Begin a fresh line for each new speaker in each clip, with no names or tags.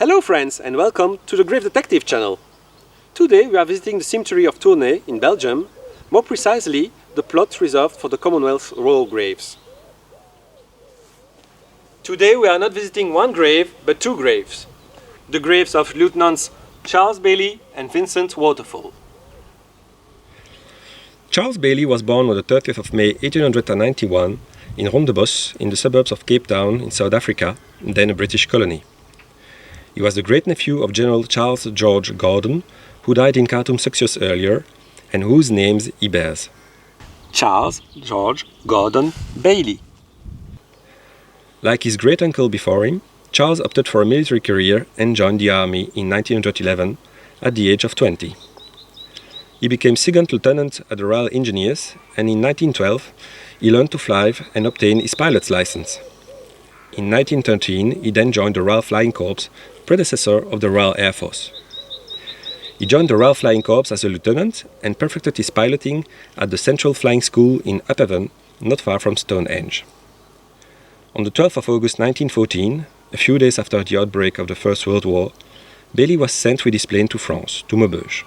Hello friends and welcome to the Grave Detective channel. Today we are visiting the cemetery of Tournai in Belgium, more precisely the plot reserved for the Commonwealth royal graves. Today we are not visiting one grave but two graves. The graves of Lieutenants Charles Bailey and Vincent Waterfall.
Charles Bailey was born on the 30th of May 1891 in Rondebosch in the suburbs of Cape Town in South Africa, then a British colony. He was the great-nephew of General Charles George Gordon, who died in Khartoum 6 years earlier, and whose names he bears.
Charles George Gordon Bailey.
Like his great-uncle before him, Charles opted for a military career and joined the army in 1911 at the age of 20. He became second lieutenant at the Royal Engineers, and in 1912 he learned to fly and obtained his pilot's license. In 1913 he then joined the Royal Flying Corps, predecessor of the Royal Air Force. He joined the Royal Flying Corps as a lieutenant and perfected his piloting at the Central Flying School in Uphaven, not far from Stonehenge. On the 12th of August 1914, a few days after the outbreak of the First World War, Bailey was sent with his plane to France, to Maubeuge.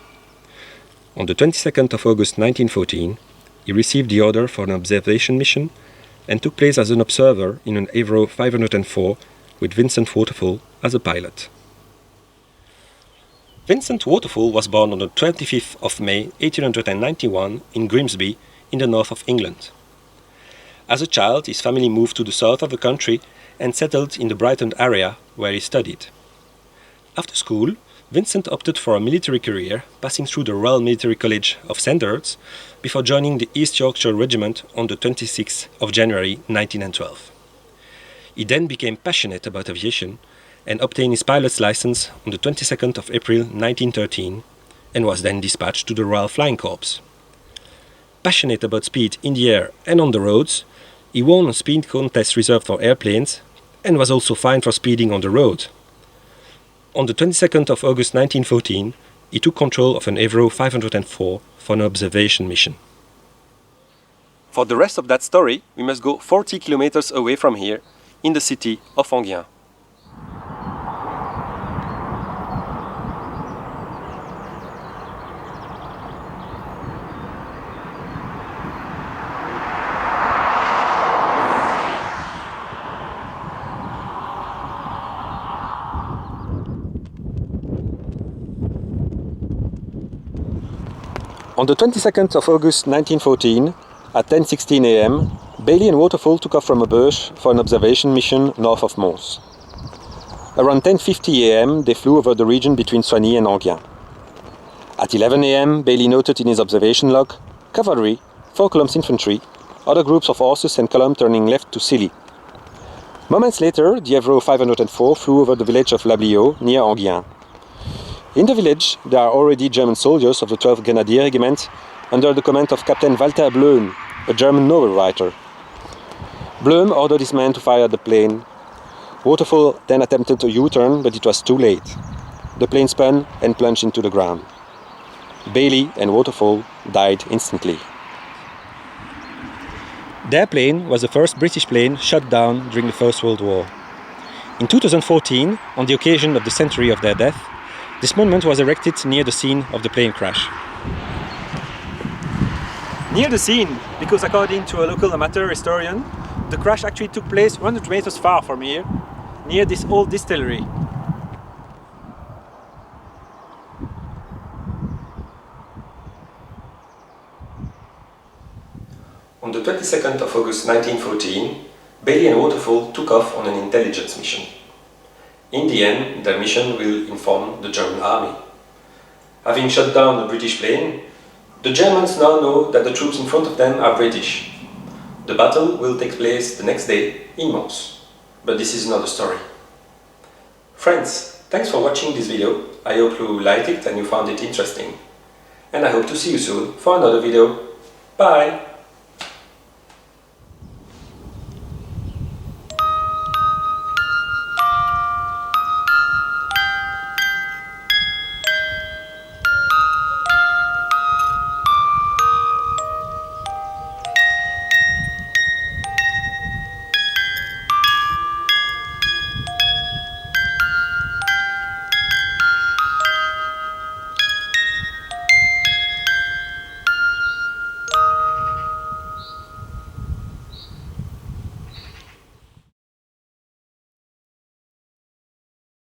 On the 22nd of August 1914, he received the order for an observation mission and took place as an observer in an Avro 504 with Vincent Waterfall as a pilot. Vincent Waterfall was born on the 25th of May 1891 in Grimsby in the north of England. As a child, his family moved to the south of the country and settled in the Brighton area where he studied. After school, Vincent opted for a military career, passing through the Royal Military College of Standards before joining the East Yorkshire Regiment on the 26th of January 1912. He then became passionate about aviation and obtained his pilot's license on the 22nd of April 1913 and was then dispatched to the Royal Flying Corps. Passionate about speed in the air and on the roads, he won a speed contest reserved for airplanes and was also fined for speeding on the road. On the 22nd of August 1914, he took control of an Avro 504 for an observation mission. For the rest of that story, we must go 40 kilometers away from here, in the city of Enghien. On the 22nd of August 1914, at 10:16 am, Bailey and Waterfall took off from Maubeuge for an observation mission north of Mons. Around 10:50 am, they flew over the region between Soignies and Enghien. At 11 am, Bailey noted in his observation log, cavalry, 4 columns infantry, other groups of horses and column turning left to Silly. Moments later, the Avro 504 flew over the village of Labliau near Enghien. In the village, there are already German soldiers of the 12th Grenadier Regiment under the command of Captain Walter Blöhm, a German novel writer. Blöhm ordered his men to fire at the plane. Waterfall then attempted a U-turn, but it was too late. The plane spun and plunged into the ground. Bailey and Waterfall died instantly. Their plane was the first British plane shot down during the First World War. In 2014, on the occasion of the century of their death, this monument was erected near the scene of the plane crash. Near the scene, because according to a local amateur historian, the crash actually took place 100 meters far from here, near this old distillery. On the 22nd of August 1914, Bailey and Waterfall took off on an intelligence mission. In the end, their mission will inform the German army. Having shot down the British plane, the Germans now know that the troops in front of them are British. The battle will take place the next day in Mons. But this is another story. Friends, thanks for watching this video. I hope you liked it and you found it interesting. And I hope to see you soon for another video. Bye!